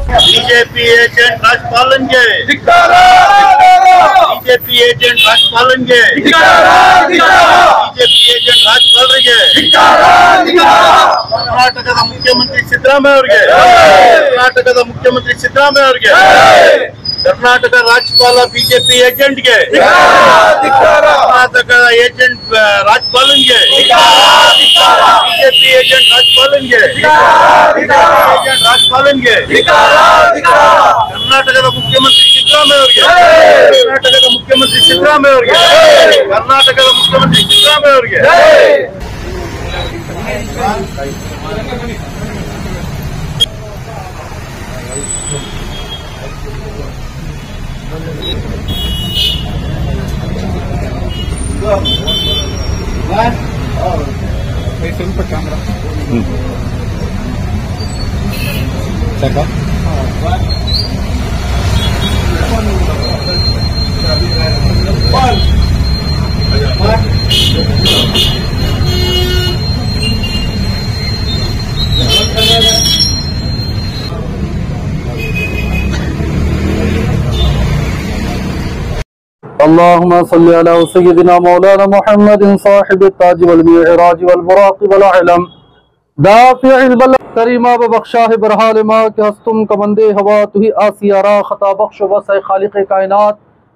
BJP agent राजपालन के BJP agent राजपालन के BJP agent Rajpal के कर्नाटकದ ಮುಖ್ಯಮಂತ್ರಿ ಸಿದ್ದರಾಮಯ್ಯ ಅವರಿಗೆ कर्नाटकದ ಮುಖ್ಯಮಂತ್ರಿ ಸಿದ್ದರಾಮಯ್ಯ ಅವರಿಗೆ कर्नाटक राज्यपाल बीजेपी एजेंट के कर्नाटक एजेंट राज्यपालन के बीजेपी एजेंट राज्यपालन के एजेंट राज्यपालन के कर्नाटक मुख्यमंत्री सिद्धरामಯ್ಯ कर्नाटक मुख्यमंत्री सिद्धरामಯ್ಯ कर्नाटक मुख्यमंत्री सिद्धरामಯ್ಯ ಸ್ವಲ್ಪ ಕ್ಯಾಮ್ರಾ اللهم صل على سيدنا مولانا محمد صاحب التاج والمعراج والبراق والعلم دافع البلد करीमा बख्शाह बरहाल माँ के हस्तुम कमंदे हवा तुही आसियारा खता बख्श बस खालिक कायनात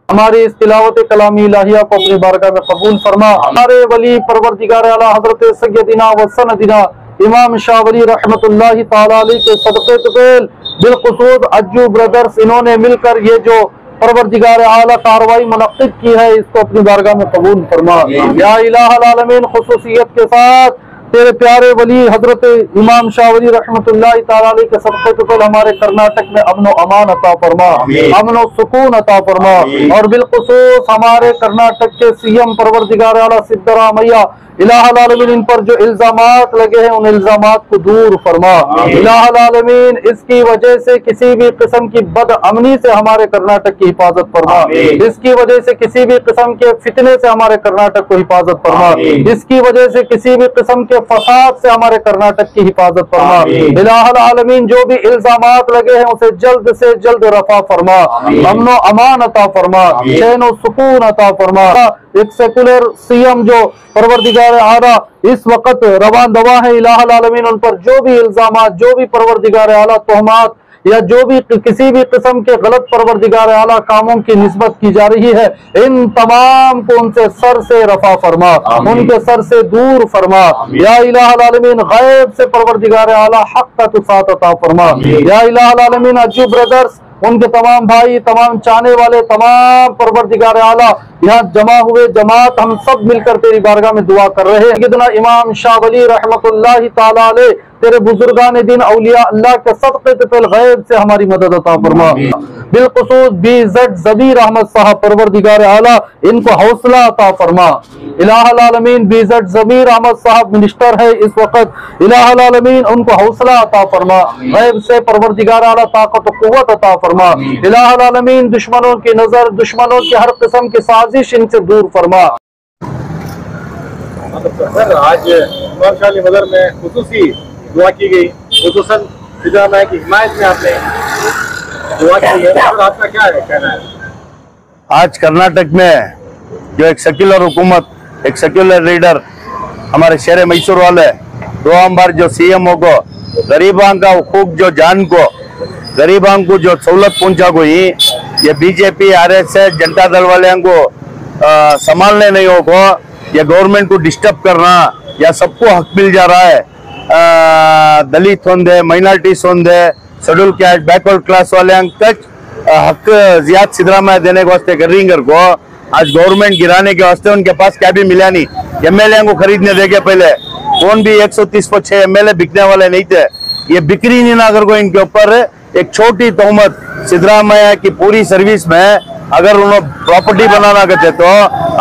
हमारी इस तिलावत कलामी इलाहिया को अपनी बारगाह में कबूल फरमा। हमारे वली परवरदिगार आला हजरत सय्यदिना व सनदिना इमाम शाह वली रहमतुल्लाहि ताला अलैहि के सदक़े तुफ़ैल बिलखुसूस अज्जू ब्रदर्स इन्होंने मिलकर ये जो परवरदिगार आला कार्रवाई मुनक्किद की है इसको अपनी बारगाह में कबूल फरमा। या इलाहुल आलमीन खुसूसियत के साथ तेरे प्यारे वली हजरत इमाम शाह वली रहमतुल्लाहि ताला अलैहि के सदक़े तुफ़ैल हमारे कर्नाटक में अमन व अमान अता फरमा, अमन व सुकून अता फरमा और बिलखुसूस हमारे कर्नाटक के सीएम परवरदिगार आला सिद्धरामैया इलाहुल आलमीन इन पर जो इल्जामात लगे हैं उन इल्जामात को दूर फरमा। इलाहुल आलमीन इसकी वजह से किसी भी किस्म की बदअमनी से हमारे कर्नाटक की हिफाजत फरमा, इसकी वजह से किसी भी किस्म के फितने से हमारे कर्नाटक को हिफाजत फरमा, इसकी वजह से किसी भी किस्म के फसाद से हमारे कर्नाटक की हिफाजत फरमा। इलाहुल आलमीन जो भी इल्जामात लगे हैं उसे जल्द से जल्द रफा फरमा, अमन व अमान अता फरमा, चैन व सुकून अता फरमा। एक सेकुलर सीएम जो परवरदिगार आला इस वक्त रवान दवा है इलाहुल आलमीन उन पर जो भी इल्जामात जो भी परवरदिगार आला तोहमात या जो भी किसी भी किस्म के गलत परवरदिगार आला कामों की निस्बत की जा रही है इन तमाम को उनसे सर से रफा फरमा, उनके सर से दूर फरमा। या इलाहुल आलमीन गैब से परवरदिगार आला हक का तुसात अता फरमा। या इलाहुल आलमीन अज्जू ब्रदर्स उनके तमाम भाई तमाम चाहने वाले तमाम परवरदिगार आला यहाँ जमा हुए जमात हम सब मिलकर तेरी बारगाह में दुआ कर रहे हैं। कितना इमाम शाह वली रहमतुल्लाहि ताला अलैह तेरे बुजुर्गान दिन औलिया अल्लाह के सदक़े तुफ़ैल गैब से हमारी मदद अता फरमा। बिलखुसूस बीज़ेड ज़बीर अहमद साहब परवरदिगार आला इनको हौसला अता फरमा। इलाहुल आलमीन बीज़ेड ज़बीर अहमद साहब मिनिस्टर है इस वक्त, इलाहुल आलमीन उनको हौसला अता फरमा, गैब से परवरदिगार आला ताकत व कुव्वत अता फरमा। इलाहुल आलमीन दुश्मनों की नजर दुश्मनों की हर किस्म की साजिश इनसे दूर फरमा। सर आज इमाम शाह मदर में खुसूसी दुआ की गई, खुसूसन सिद्धरामैया की हिमायत में आपने दुआ की है, तो आपका क्या है कहना है? आज कर्नाटक में जो एक सेक्युलर हुकूमत एक सेक्युलर लीडर हमारे शहर मैसूर वाले दो बार जो सीएम को गरीबां का हुकूक जो जान को गरीबां को जो सहूलत पहुंचा गई ये बीजेपी आरएसएस जनता दल वाले को संभालने नहीं होगा, ये गवर्नमेंट को डिस्टर्ब करना या सबको हक मिल जा रहा है। दलित होंदे माइनॉरिटीज होंदे शेड्यूल कैस्ट बैकवर्ड क्लास वाले हक जियाद सिद्धरामैया देने के वास्ते कर रही को आज गवर्नमेंट गिराने के वास्ते उनके पास क्या भी मिला नहीं। एमएलए को खरीदने देके पहले कौन भी 130 को 6 एमएलए बिकने वाले नहीं थे, ये बिक्री नहीं ना कर को इनके ऊपर एक छोटी तोहमत सिद्धरामैया की पूरी सर्विस में अगर उन्होंने प्रॉपर्टी बनाना करते तो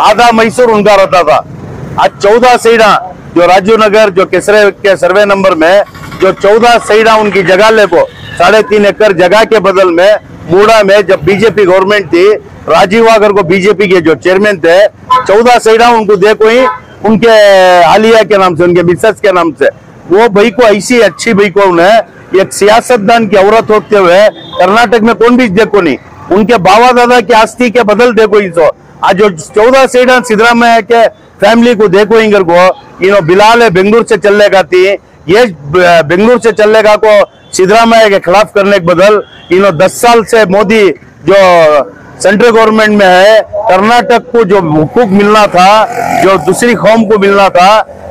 आधा मैसूर उनका रहता था। आज 14 सीटा जो राजू नगर जो केसरे के सर्वे नंबर में जो 14 सीटा उनकी जगह ले को 3.5 एकड़ जगह के बदल में मूड़ा में जब बीजेपी गवर्नमेंट थी राजीव वागर को बीजेपी के जो चेयरमैन थे 14 सीटा उनको देखो ही उनके आलिया के नाम से उनके मिसेस के नाम से वो भाई को ऐसी अच्छी भाई को उन्हें एक सियासतदान की औरत होते हुए कर्नाटक में कौन भी देखो नहीं, उनके बाबा दादा की आस्ती के बदल देखो इनको। आज जो 14 सीट सिद्धरामैया के फैमिली को देखो इंगर को इनो बिलाल है बेंगलुरु से चलेगा थी, ये बेंगलुरु से चलेगा को सिद्धरामैया के खिलाफ करने के बदल इनो 10 साल से मोदी जो सेंट्रल गवर्नमेंट में है, कर्नाटक को जो हुकूक मिलना था, जो दूसरी कौम को मिलना था,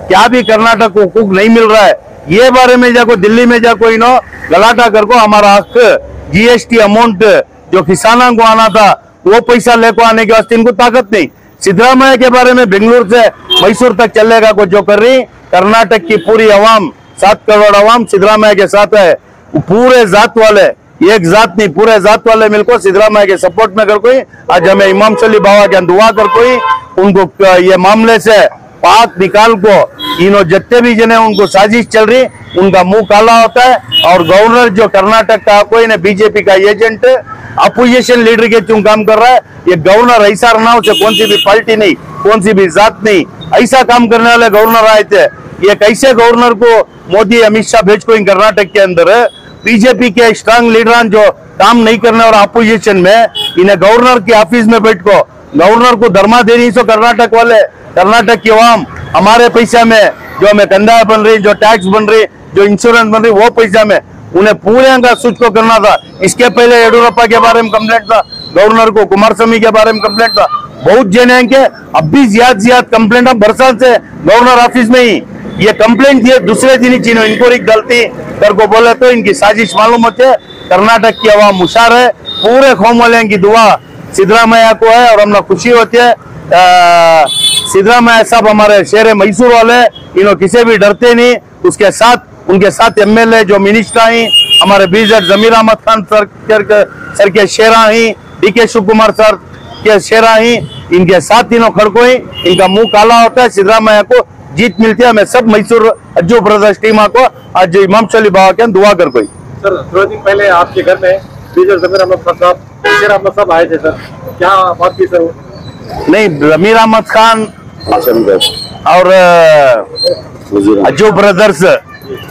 क्या भी कर्नाटक को हुकूक नहीं मिल रहा है। ये बारे में जाको दिल्ली में जाको इनो गलाटा कर को हमारा हक जीएसटी अमाउंट जो किसानों को आना था वो पैसा लेको आने के वास्ते इनको ताकत नहीं। सिद्धरामैया के बारे में बेंगलुरु से मैसूर तक चलेगा को जो कर रही, कर्नाटक की पूरी अवाम 7 करोड़ अवाम सिद्धरामैया के साथ है। पूरे जात वाले, एक जात नहीं पूरे जात वाले मिलकर सिद्धरामैया के सपोर्ट में कर कोई आज हमें इमाम शली बाबा के दुआ कर कोई उनको ये मामले से पाक निकाल को इनो जितने भी जने उनको साजिश चल रही उनका मुंह काला होता है। और गवर्नर जो कर्नाटक का कोई ने बीजेपी का एजेंट अपोजिशन लीडर के क्यों काम कर रहा है। ये गवर्नर ऐसा रहना उसे कौन सी भी पार्टी नहीं, कौन सी भी जात नहीं, ऐसा काम करने वाले गवर्नर आए थे। ये कैसे गवर्नर को मोदी अमित शाह भेज को कर्नाटक के अंदर बीजेपी के स्ट्रांग लीडर जो काम नहीं करने और अपोजिशन में इन्हें गवर्नर के ऑफिस में बैठ को गवर्नर को धर्मा दे रही। सो कर्नाटक वाले, कर्नाटक की अवाम हमारे पैसा में जो हमें कंदाएं बन रही, जो टैक्स बन रही, जो इंश्योरेंस बन रही, वो पैसा में उन्हें पूरे का सूच को करना था। इसके पहले येडियुरप्पा के बारे में कंप्लेंट था, गवर्नर को कुमारस्वामी के बारे में कंप्लेंट था, बहुत जने के अब भी ज्यादा कंप्लेंट हम बरसात से गवर्नर ऑफिस में ही ये कंप्लेंट दिए दूसरे दिन ही चीनो इनको गलती कर को बोले तो इनकी साजिश मालूम होती है। कर्नाटक की अवाम होशियार है, पूरे कौम वाले की दुआ सिद्धरामैया को है और हमें खुशी होती है। सिद्धरामैया साहब हमारे शहर मैसूर वाले, इन्हों किसी भी डरते नहीं। उसके साथ उनके साथ एमएलए जो मिनिस्टर ही हमारे बीजेड जमीर अहमद खान सर के शेरा ही, डीके शिव कुमार सर के शेरा ही, इनके साथ तीनों खड़को ही इनका मुंह काला होता है। सिद्धरामैया को जीत मिलती है। हमें सब मैसूर अज्जू ब्रदर्स टीम को आज इमाम शली बाबा के दुआ कर कोई। सर थोड़े दिन पहले आपके घर में बीजेड जमीर अहमद खान साहब, बशीर अहमद साहब आए थे सर, क्या बात की सर? नहीं, जमीर अहमद खान और अज्जू ब्रदर्स,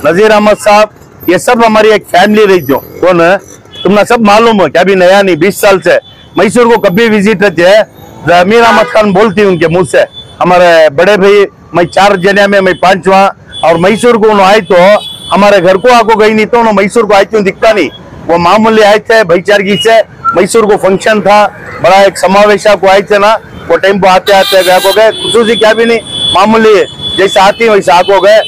नजीर अहमद साहब, ये सब हमारी एक फैमिली रही। जो कौन है तुमने सब मालूम है क्या, अभी नया नहीं, 20 साल से मैसूर को कभी विजिट रहते है। जमीर अहमद खान बोलती उनके मुंह से, हमारे बड़े भाई मैं 4 जने में मैं 5वां, और मैसूर को उन्होंने आए तो हमारे घर को आको गई नहीं तो उन्होंने मैसूर को आए क्यों दिखता नहीं। वो मामूली आए थे भाईचारगी से, मैसूर को फंक्शन था बड़ा एक समावेश को आए थे ना, वो टाइम को आते आते गए को गए, खुशूसी क्या भी नहीं, मामूली जैसे आती वैसे आको गए।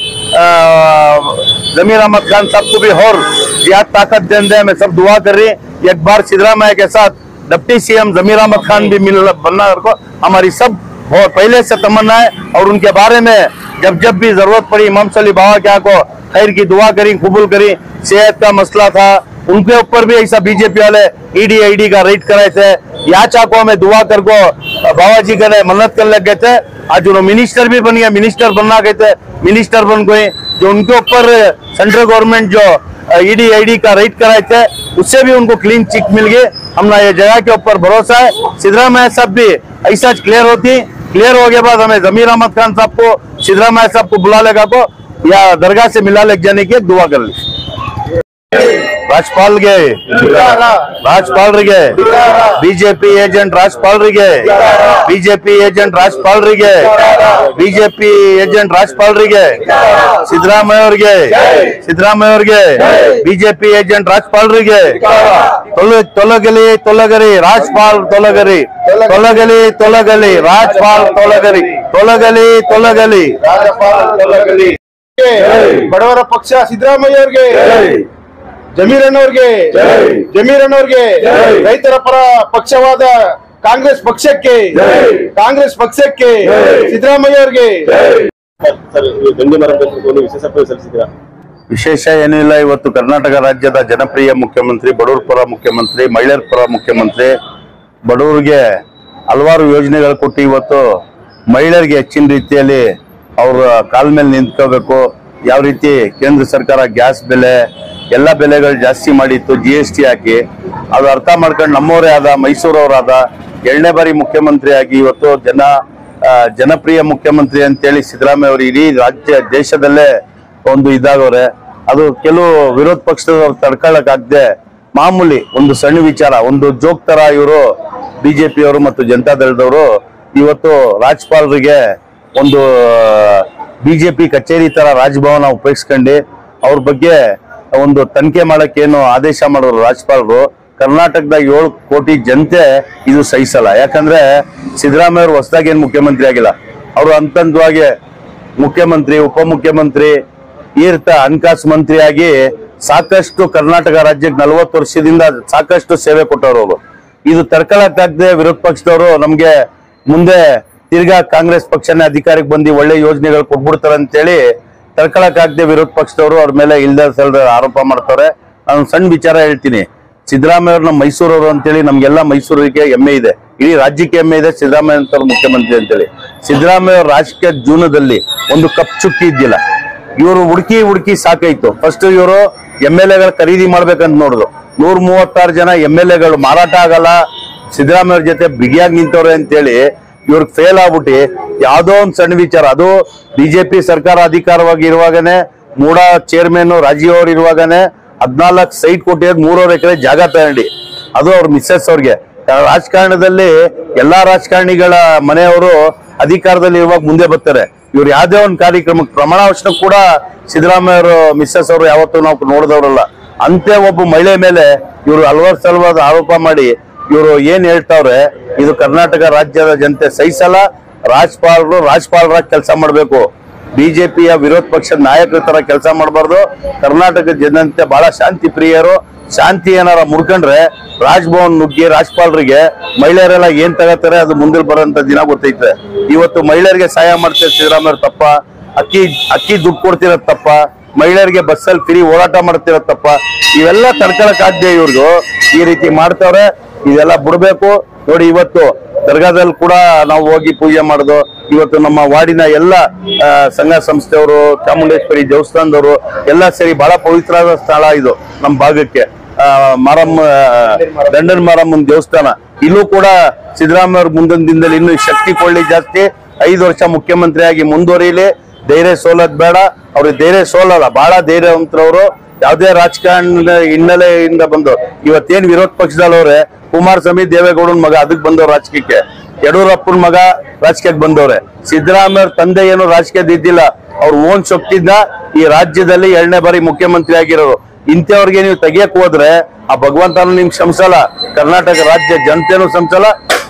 जमीर अहमद खान साहब को भी और ज्यादा ताकत देने में सब दुआ कर रही है। एक बार सिद्धरामैया के साथ डिप्टी सीएम जमीर अहमद खान भी मिल बनना को हमारी सब बहुत पहले से तमन्ना है। और उनके बारे में जब भी जरूरत पड़ी इमाम शली बाबा क्या को खैर की दुआ करी, कबूल करी। सेहत का मसला था, उनके ऊपर भी ऐसा बीजेपी वाले ईडी आईडी का रेड कराए थे। या चाको में दुआ कर को बाबा जी करे मन्नत कर लग गए थे। आज उन्होंने मिनिस्टर भी बन गया, मिनिस्टर बनना गए थे, मिनिस्टर बन गए। जो उनके ऊपर सेंट्रल गवर्नमेंट जो ईडी आईडी का रेड कराए थे उससे भी उनको क्लीन चिट मिल गए। हमने ये जगह के ऊपर भरोसा है। सिद्धरामैया साहब भी ऐसा क्लियर होती, क्लियर हो गया बाद हमें जमीर अहमद खान साहब को सिद्धरामैया साहब को बुला लेगा को या दरगाह से मिला ले जाने की दुआ कर ली। राजपाल गए, राजपाल गए, बीजेपी एजेंट राजपाल गए, बीजेपी एजेंट राजपाल गए, बीजेपी एजेंट राजपाल गए, सिद्धरामैया गए, सिद्धरामैया गए, बीजेपी एजेंट राजपाल गए, तोलगली तोलगरी राजपाल तोलगरी, तोलगली तोलगली राजपाल तोलगरी, तोलगली तोलगली राजपाल तोलगली। ಬಡವರ ಪಕ್ಷ ಸಿದ್ದರಾಮಯ್ಯವ್ರಿಗೆ, ಜಮೀರಣ್ಣವ್ರಿಗೆ, ಜಮೀರಣ್ಣವ್ರಿಗೆ, ರೈತರ ಪರ ಪಕ್ಷವಾದ ಕಾಂಗ್ರೆಸ್ ಪಕ್ಷಕ್ಕೆ, ಕಾಂಗ್ರೆಸ್ ಪಕ್ಷಕ್ಕೆ, ಸಿದ್ದರಾಮಯ್ಯವ್ರಿಗೆ ವಿಶೇಷ ಏನೂ ಇಲ್ಲ। ಇವತ್ತು ಕರ್ನಾಟಕ ರಾಜ್ಯದ ಜನಪ್ರಿಯ ಮುಖ್ಯಮಂತ್ರಿ, ಬಡವರ ಪರ ಮುಖ್ಯಮಂತ್ರಿ, ಮಹಿಳೆಯರ ಪರ ಮುಖ್ಯಮಂತ್ರಿ, ಬಡವರಿಗೆ ಹಲವಾರು ಯೋಜನೆಗಳು ಕೊಟ್ಟು ಇವತ್ತು ಮಹಿಳೆಯರಿಗೆ ಹೆಚ್ಚಿನ ರೀತಿಯಲ್ಲಿ ಅವ್ರ ಕಾಲ ಮೇಲೆ ನಿಂತ್ಕೋಬೇಕು। ಯಾವ ರೀತಿ ಕೇಂದ್ರ ಸರ್ಕಾರ ಗ್ಯಾಸ್ ಬೆಲೆ ಎಲ್ಲ ಬೆಲೆಗಳು ಜಾಸ್ತಿ ಮಾಡಿತ್ತು, GST ಹಾಕಿ, ಅದು ಅರ್ಥ ಮಾಡ್ಕೊಂಡು ನಮ್ಮವರೇ ಆದ ಮೈಸೂರವರಾದ 2ನೇ ಬಾರಿ ಮುಖ್ಯಮಂತ್ರಿ ಆಗಿ ಇವತ್ತು ಜನಪ್ರಿಯ ಮುಖ್ಯಮಂತ್ರಿ ಅಂತೇಳಿ ಸಿದ್ದರಾಮಯ್ಯ ಅವರು ಇಡೀ ರಾಜ್ಯ ದೇಶದಲ್ಲೇ ಒಂದು ಇದಾಗವ್ರೆ। ಅದು ಕೆಲವು ವಿರೋಧ ಪಕ್ಷದವ್ರು ತಡ್ಕೊಳ್ಳಕ್ಕಾಗದೆ ಮಾಮೂಲಿ ಒಂದು ಸಣ್ಣ ವಿಚಾರ, ಒಂದು ಜೋಕ್ ತರ ಇವರು ಬಿಜೆಪಿಯವರು ಮತ್ತು ಜನತಾದಳದವರು ಇವತ್ತು ರಾಜ್ಯಪಾಲರಿಗೆ ಒಂದು ಬಿಜೆಪಿ ಕಚೇರಿ ತರ ರಾಜಭವನ ಉಪಯೋಗಿಸ್ಕೊಂಡು ಅವ್ರ ಬಗ್ಗೆ ಒಂದು ತನಿಖೆ ಮಾಡಕ್ಕೆ ಏನು ಆದೇಶ ಮಾಡಿದ್ರು ರಾಜ್ಯಪಾಲರು. ಕರ್ನಾಟಕದ 7 ಕೋಟಿ ಜನತೆ ಇದು ಸಹಿಸಲ್ಲ. ಯಾಕಂದ್ರೆ ಸಿದ್ದರಾಮಯ್ಯ ಅವರು ಹೊಸದಾಗಿ ಏನ್ ಮುಖ್ಯಮಂತ್ರಿ ಆಗಿಲ್ಲ, ಅವರು ಹಂತವಾಗಿ ಮುಖ್ಯಮಂತ್ರಿ, ಉಪಮುಖ್ಯಮಂತ್ರಿ, ಹಣಕಾಸು ಮಂತ್ರಿಯಾಗಿ ಸಾಕಷ್ಟು ಕರ್ನಾಟಕ ರಾಜ್ಯಕ್ಕೆ 40 ವರ್ಷದಿಂದ ಸಾಕಷ್ಟು ಸೇವೆ ಕೊಟ್ಟವರು ಅವರು. ಇದು ತಡ್ಕೊಳಕ್ಕಾಗದೆ ವಿರೋಧ ಪಕ್ಷದವರು ನಮ್ಗೆ ಮುಂದೆ ತಿರ್ಗಾ ಕಾಂಗ್ರೆಸ್ ಪಕ್ಷನೇ ಅಧಿಕಾರಕ್ಕೆ ಬಂದು ಒಳ್ಳೆ ಯೋಜನೆಗಳು ಕೊಟ್ಬಿಡ್ತಾರೆ ಅಂತೇಳಿ ತಡ್ಕೊಳಕ್ಕಾಗದೆ ವಿರೋಧ ಪಕ್ಷದವರು ಅವ್ರ ಮೇಲೆ ಇಲ್ದ ಸಲ್ದ ಆರೋಪ ಮಾಡ್ತಾರೆ. ನಾನು ಸಣ್ಣ ವಿಚಾರ ಹೇಳ್ತೀನಿ. ಸಿದ್ದರಾಮಯ್ಯ ಅವ್ರು ನಮ್ಮ ಮೈಸೂರವರು ಅಂತೇಳಿ ನಮ್ಗೆಲ್ಲ ಮೈಸೂರಿಗೆ ಹೆಮ್ಮೆ ಇದೆ, ಇಡೀ ರಾಜ್ಯಕ್ಕೆ ಹೆಮ್ಮೆ ಇದೆ ಸಿದ್ದರಾಮಯ್ಯ ಅಂತವ್ರು ಮುಖ್ಯಮಂತ್ರಿ ಅಂತೇಳಿ. ಸಿದ್ದರಾಮಯ್ಯ ಅವ್ರ ರಾಜಕೀಯ ಜೀವನದಲ್ಲಿ ಒಂದು ಕಪ್ ಚುಕ್ಕಿ ಇದ್ದಿಲ್ಲ. ಇವರು ಹುಡುಕಿ ಸಾಕಾಯ್ತು. ಫಸ್ಟ್ ಇವರು MLA ಖರೀದಿ ಮಾಡ್ಬೇಕಂತ ನೋಡಿದ್ರು. 136 ಜನ MLA ಮಾರಾಟ ಆಗಲ್ಲ, ಸಿದ್ದರಾಮಯ್ಯ ಅವ್ರ ಜೊತೆ ಬಿಗಿಯಾಗಿ ನಿಂತವ್ರೆ ಅಂತೇಳಿ ಇವ್ರಿಗೆ ಫೇಲ್ ಆಗ್ಬಿಟ್ಟು ಯಾವ್ದೋ ಒಂದು ಸಣ್ಣ ವಿಚಾರ, ಅದು ಬಿಜೆಪಿ ಸರ್ಕಾರ ಅಧಿಕಾರವಾಗಿ ಇರುವಾಗನೇ ಮೂಡಾ ಚೇರ್ಮನ್ ರಾಜೀವ್ ಅವ್ರು ಇರುವಾಗನೇ 14 ಸೈಟ್ ಕೊಟ್ಟಿರೋದು 3.5 ಎಕರೆ ಜಾಗ ತಗೊಂಡು, ಅದು ಅವ್ರ ಮಿಸ್ಸಸ್ ಅವ್ರಿಗೆ. ರಾಜಕಾರಣದಲ್ಲಿ ಎಲ್ಲಾ ರಾಜಕಾರಣಿಗಳ ಮನೆಯವರು ಅಧಿಕಾರದಲ್ಲಿ ಇರುವಾಗ ಮುಂದೆ ಬರ್ತಾರೆ. ಇವ್ರು ಯಾವ್ದೇ ಒಂದು ಕಾರ್ಯಕ್ರಮಕ್ಕೆ ಪ್ರಮಾಣ ವಚನ ಕೂಡ ಸಿದ್ದರಾಮಯ್ಯ ಅವರು ಮಿಸ್ಸಸ್ ಅವರು ಯಾವತ್ತೂ ನಾವು ನೋಡಿದವ್ರಲ್ಲ. ಅಂತೆ ಒಬ್ಬ ಮಹಿಳೆ ಮೇಲೆ ಇವರು ಹಲವಾರು ಸಲವಾದ ಆರೋಪ ಮಾಡಿ ಇವರು ಏನ್ ಹೇಳ್ತಾವ್ರೆ, ಇದು ಕರ್ನಾಟಕ ರಾಜ್ಯದ ಜನತೆ ಸಹಿಸಲ್ಲ. ರಾಜ್ಯಪಾಲರಾಗಿ ಕೆಲಸ ಮಾಡ್ಬೇಕು, ಬಿಜೆಪಿಯ ವಿರೋಧ ಪಕ್ಷದ ನಾಯಕರ ತರ ಕೆಲಸ ಮಾಡಬಾರ್ದು. ಕರ್ನಾಟಕದ ಜನತೆ ಬಹಳ ಶಾಂತಿ ಪ್ರಿಯರು. ಶಾಂತಿ ಏನಾರ ಮುಡ್ಕೊಂಡ್ರೆ ರಾಜಭವನ್ ನುಗ್ಗಿ ರಾಜ್ಯಪಾಲರಿಗೆ ಮಹಿಳೆಯರೆಲ್ಲ ಏನ್ ತಗೋತಾರೆ ಅದು ಮುಂದೆ ಬರೋಂತ ದಿನ ಗೊತ್ತೈತೆ. ಇವತ್ತು ಮಹಿಳೆಯರಿಗೆ ಸಹಾಯ ಮಾಡ್ತಾರೆ ಸಿದ್ದರಾಮಯ್ಯ ತಪ್ಪ, ಅಕ್ಕಿ ದುಡ್ಡು ಕೊಡ್ತಿರೋದ್ ತಪ್ಪ, ಮಹಿಳೆಯರಿಗೆ ಬಸ್ಸಲ್ಲಿ ಫ್ರೀ ಓಡಾಟ ಮಾಡ್ತಿರೋದ್ ತಪ್ಪ, ಇವೆಲ್ಲ ತಡ್ಕೊಳಕ್ಕಾಗ್ದೆ ಇವ್ರಿಗೂ ಈ ರೀತಿ ಮಾಡ್ತಾವ್ರೆ. ಇದೆಲ್ಲ ಬಿಡ್ಬೇಕು. ನೋಡಿ, ಇವತ್ತು ದರ್ಗಾದಲ್ಲಿ ಕೂಡ ನಾವು ಹೋಗಿ ಪೂಜೆ ಮಾಡೋದು. ಇವತ್ತು ನಮ್ಮ ವಾರ್ಡಿನ ಎಲ್ಲ ಸಂಘ ಸಂಸ್ಥೆಯವರು, ಚಾಮುಂಡೇಶ್ವರಿ ದೇವಸ್ಥಾನದವರು ಎಲ್ಲ ಸೇರಿ ಬಹಳ ಪವಿತ್ರವಾದ ಸ್ಥಳ ಇದು ನಮ್ಮ ಭಾಗಕ್ಕೆ. ದಂಡನ್ ಮಾರಮ್ಮನ ದೇವಸ್ಥಾನ, ಇಲ್ಲೂ ಕೂಡ ಸಿದ್ದರಾಮಯ್ಯ ಅವ್ರ ಮುಂದಿನ ದಿನದಲ್ಲಿ ಇನ್ನೂ ಶಕ್ತಿ ಕೊಳ್ಳಿ ಜಾಸ್ತಿ. 5 ವರ್ಷ ಮುಖ್ಯಮಂತ್ರಿಯಾಗಿ ಮುಂದುವರಿಯಲಿ. ಧೈರ್ಯ ಸೋಲೋದ್ ಬೇಡ. ಅವ್ರಿಗೆ ಧೈರ್ಯ ಸೋಲಲ್ಲ, ಬಹಳ ಧೈರ್ಯವಂತರವರು. ಯಾವುದೇ ರಾಜಕಾರಣದ ಹಿನ್ನೆಲೆಯಿಂದ ಬಂದು ಇವತ್ತೇನ್ ವಿರೋಧ ಪಕ್ಷದಲ್ಲವ್ರೆ, ಕುಮಾರಸ್ವಾಮಿ ದೇವೇಗೌಡನ ಮಗ ಅದಕ್ಕೆ ಬಂದವ್ರು ರಾಜಕೀಯಕ್ಕೆ, ಯಡಿಯೂರಪ್ಪನ ಮಗ ರಾಜಕೀಯಕ್ಕೆ ಬಂದವ್ರೆ. ಸಿದ್ದರಾಮಯ್ಯ ತಂದೆ ಏನು ರಾಜಕೀಯದ ಇದ್ದಿಲ್ಲ, ಅವ್ರ ಓನ್ ಶಕ್ತಿಯಿಂದ ಈ ರಾಜ್ಯದಲ್ಲಿ 2ನೇ ಬಾರಿ ಮುಖ್ಯಮಂತ್ರಿ ಆಗಿರೋರು. ಇಂಥವ್ರಿಗೆ ನೀವು ತೆಗಿಯಕ್ ಹೋದ್ರೆ ಆ ಭಗವಂತನು ನಿಮ್ಗೆ ಕ್ಷಮಿಸಲ್ಲ, ಕರ್ನಾಟಕ ರಾಜ್ಯ ಜನತೆನೂ ಕ್ಷಮಿಸಲ್ಲ.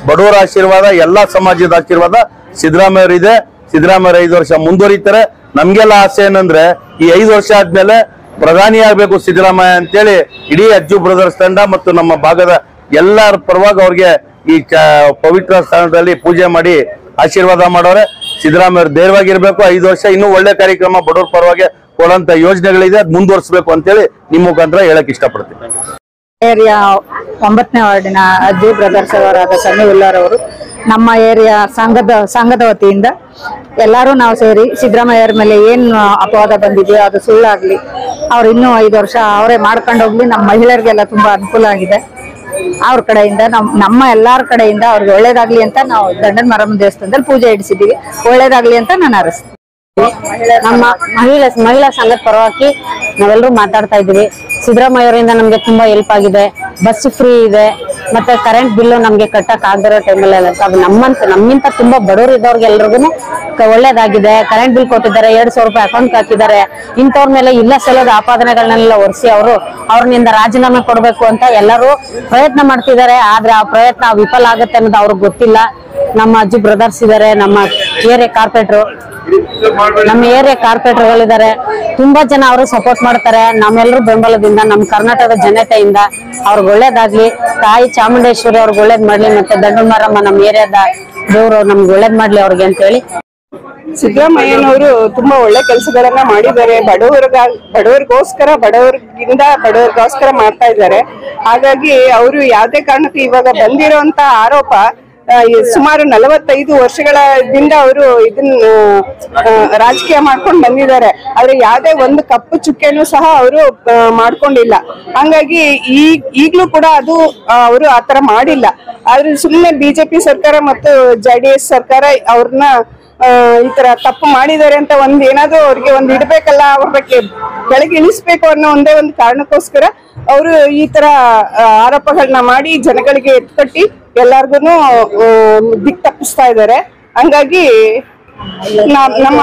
ಬಡವರ ಆಶೀರ್ವಾದ, ಎಲ್ಲಾ ಸಮಾಜದ ಆಶೀರ್ವಾದ ಸಿದ್ದರಾಮಯ್ಯ ಇದೆ. ಸಿದ್ದರಾಮಯ್ಯ 5 ವರ್ಷ ಮುಂದುವರಿತಾರೆ. ನಮ್ಗೆಲ್ಲ ಆಸೆ ಏನಂದ್ರೆ ಈ 5 ವರ್ಷ ಆದ್ಮೇಲೆ ಪ್ರಧಾನಿ ಆಗ್ಬೇಕು ಸಿದ್ದರಾಮಯ್ಯ ಅಂತೇಳಿ ಇಡೀ ಅಜ್ಜು ಬ್ರದರ್ಸ್ ತಂಡ ಮತ್ತು ನಮ್ಮ ಭಾಗದ ಎಲ್ಲರ ಪರವಾಗಿ ಅವ್ರಿಗೆ ಈ ಪವಿತ್ರ ಸ್ಥಾನದಲ್ಲಿ ಪೂಜೆ ಮಾಡಿ ಆಶೀರ್ವಾದ ಮಾಡೋರೆ. ಸಿದ್ದರಾಮಯ್ಯ ಧೈರ್ಯವಾಗಿರ್ಬೇಕು. 5 ವರ್ಷ ಇನ್ನೂ ಒಳ್ಳೆ ಕಾರ್ಯಕ್ರಮ ಬಡವರ ಪರವಾಗಿ ಕೊಡೋಂತ ಯೋಜನೆಗಳಿದೆ, ಅದು ಮುಂದುವರಿಸಬೇಕು ಅಂತೇಳಿ ನಿಮ್ಮ ಮುಖಾಂತರ ಹೇಳಕ್ ಇಷ್ಟಪಡ್ತೀನಿ. ಏರಿಯಾ 9ನೇ ವಾರ್ಡಿನ ಅಜ್ಜು ಬ್ರದರ್ಸ್ ಅವರಾದ ಸನ್ನಿ ಉಲ್ಲಾರ್ ಅವರು ನಮ್ಮ ಏರಿಯಾ ಸಂಘದ ವತಿಯಿಂದ ಎಲ್ಲರೂ ನಾವು ಸೇರಿ ಸಿದ್ದರಾಮಯ್ಯರ ಮೇಲೆ ಏನ್ ಅಪವಾದ ಬಂದಿದೆಯೋ ಅದು ಸುಳ್ಳಾಗ್ಲಿ, ಅವ್ರು ಇನ್ನೂ 5 ವರ್ಷ ಅವರೇ ಮಾಡ್ಕೊಂಡು ಹೋಗ್ಲಿ. ನಮ್ಮ ಮಹಿಳೆಯರಿಗೆಲ್ಲ ತುಂಬಾ ಅನುಕೂಲ ಆಗಿದೆ. ಅವ್ರ ಕಡೆಯಿಂದ ನಮ್ಮ ಎಲ್ಲಾರ ಕಡೆಯಿಂದ ಅವ್ರಿಗೆ ಒಳ್ಳೇದಾಗ್ಲಿ ಅಂತ ನಾವು ದಂಡನ್ ಮಾರಮ್ಮ ದೇವಸ್ಥಾನದಲ್ಲಿ ಪೂಜೆ ಇಡಿಸಿದೀವಿ. ಒಳ್ಳೇದಾಗ್ಲಿ ಅಂತ ನಾನು ಹಾರೈಸ್ತೀನಿ. ನಮ್ಮ ಮಹಿಳಾ ಸಂಘದ ಪರವಾಗಿ ನಾವೆಲ್ಲರೂ ಮಾತಾಡ್ತಾ ಇದ್ದೀವಿ. ಸಿದ್ದರಾಮಯ್ಯ ಅವರಿಂದ ನಮ್ಗೆ ತುಂಬಾ ಹೆಲ್ಪ್ ಆಗಿದೆ. ಬಸ್ ಫ್ರೀ ಇದೆ, ಮತ್ತೆ ಕರೆಂಟ್ ಬಿಲ್ಲು ನಮ್ಗೆ ಕಟ್ಟಕ್ ಆಗದಿರೋ ಟೈಮಲ್ಲಿ ನಮ್ಮಿಂತ ತುಂಬಾ ಬಡವರು ಇದ್ದವ್ರಿಗೆಲ್ರಿಗೂ ಒಳ್ಳೇದಾಗಿದೆ. ಕರೆಂಟ್ ಬಿಲ್ ಕೊಟ್ಟಿದ್ದಾರೆ, 2,000 ರೂಪಾಯಿ ಅಕೌಂಟ್ ಹಾಕಿದ್ದಾರೆ. ಇಂಥವ್ರ ಮೇಲೆ ಇಲ್ಲ ಸಲ್ಲದ ಆಪಾದನೆಗಳನ್ನೆಲ್ಲ ಹೊರಿಸಿ ಅವ್ರನಿಂದ ರಾಜೀನಾಮೆ ಕೊಡ್ಬೇಕು ಅಂತ ಎಲ್ಲರೂ ಪ್ರಯತ್ನ ಮಾಡ್ತಿದ್ದಾರೆ. ಆದ್ರೆ ಆ ಪ್ರಯತ್ನ ವಿಫಲ ಆಗುತ್ತೆ ಅನ್ನೋದು ಅವ್ರಿಗೆ ಗೊತ್ತಿಲ್ಲ. ನಮ್ಮ ಅಜ್ಜು ಬ್ರದರ್ಸ್ ಇದಾರೆ, ನಮ್ಮ ಏರಿಯಾ ಕಾರ್ಪೊರೇಟರ್ಗಳಿದ್ದಾರೆ, ತುಂಬಾ ಜನ ಅವರು ಸಪೋರ್ಟ್ ಮಾಡ್ತಾರೆ. ನಮ್ಮೆಲ್ಲರೂ ಬೆಂಬಲದಿಂದ, ನಮ್ಮ ಕರ್ನಾಟಕದ ಜನತೆಯಿಂದ ಅವ್ರಿಗೆ ಒಳ್ಳೇದಾಗ್ಲಿ. ತಾಯಿ ಚಾಮುಂಡೇಶ್ವರಿ ಅವ್ರಿಗೆ ಒಳ್ಳೇದ್ ಮಾಡ್ಲಿ, ಮತ್ತೆ ದಂಡನ್ ಮಾರಮ್ಮ ನಮ್ಮ ಏರಿಯಾದ ದೇವ್ರು ನಮ್ಗೆ ಒಳ್ಳೇದ್ ಮಾಡ್ಲಿ ಅವ್ರಿಗೆ ಅಂತ ಹೇಳಿ. ಸಿದ್ದರಾಮಯ್ಯನವರು ತುಂಬಾ ಒಳ್ಳೆ ಕೆಲಸಗಳನ್ನ ಮಾಡಿದ್ದಾರೆ. ಬಡವರಿಗೋಸ್ಕರ ಮಾಡ್ತಾ ಇದ್ದಾರೆ. ಹಾಗಾಗಿ ಅವರು ಯಾವುದೇ ಕಾರಣಕ್ಕೂ ಇವಾಗ ಬಂದಿರುವಂತ ಆರೋಪ ಸುಮಾರು 45 ವರ್ಷಗಳಿಂದ ಅವರು ಇದನ್ನ ರಾಜಕೀಯ ಮಾಡ್ಕೊಂಡು ಬಂದಿದ್ದಾರೆ. ಆದ್ರೆ ಯಾವುದೇ ಒಂದು ಕಪ್ಪು ಚುಕ್ಕೆನೂ ಸಹ ಅವರು ಮಾಡ್ಕೊಂಡಿಲ್ಲ. ಹಂಗಾಗಿ ಈಗ್ಲೂ ಕೂಡ ಅದು ಅವರು ಆತರ ಮಾಡಿಲ್ಲ. ಆದ್ರೆ ಸುಮ್ಮನೆ ಬಿಜೆಪಿ ಸರ್ಕಾರ ಮತ್ತು JDS ಸರ್ಕಾರ ಅವ್ರನ್ನ ಈ ತರ ತಪ್ಪು ಮಾಡಿದ್ದಾರೆ ಅಂತ ಏನಾದ್ರೂ ಅವ್ರಿಗೆ ಇಡ್ಬೇಕಲ್ಲ, ಅವ್ರ ಬಗ್ಗೆ ಕೆಳಗೆ ಇಳಿಸ್ಬೇಕು ಅನ್ನೋ ಒಂದು ಕಾರಣಕ್ಕೋಸ್ಕರ ಅವರು ಈ ತರ ಆರೋಪಗಳನ್ನ ಮಾಡಿ ಜನಗಳಿಗೆ ಎತ್ಕಟ್ಟಿ ಎಲ್ಲಾರ್ಗು ದಿಕ್ ತಪ್ಪಿಸ್ತಾ ಇದ್ದಾರೆ. ಹಂಗಾಗಿ ನಮ್ಮ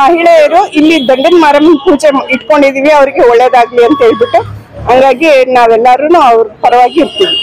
ಮಹಿಳೆಯರು ಇಲ್ಲಿ ದಂಡನ ಮಾರಮ್ಮನ ಪೂಜೆ ಇಟ್ಕೊಂಡಿದೀವಿ, ಅವ್ರಿಗೆ ಒಳ್ಳೇದಾಗ್ಲಿ ಅಂತ ಹೇಳ್ಬಿಟ್ಟು. ಹಂಗಾಗಿ ನಾವೆಲ್ಲರೂ ಅವ್ರ ಪರವಾಗಿ ಇರ್ತೀವಿ.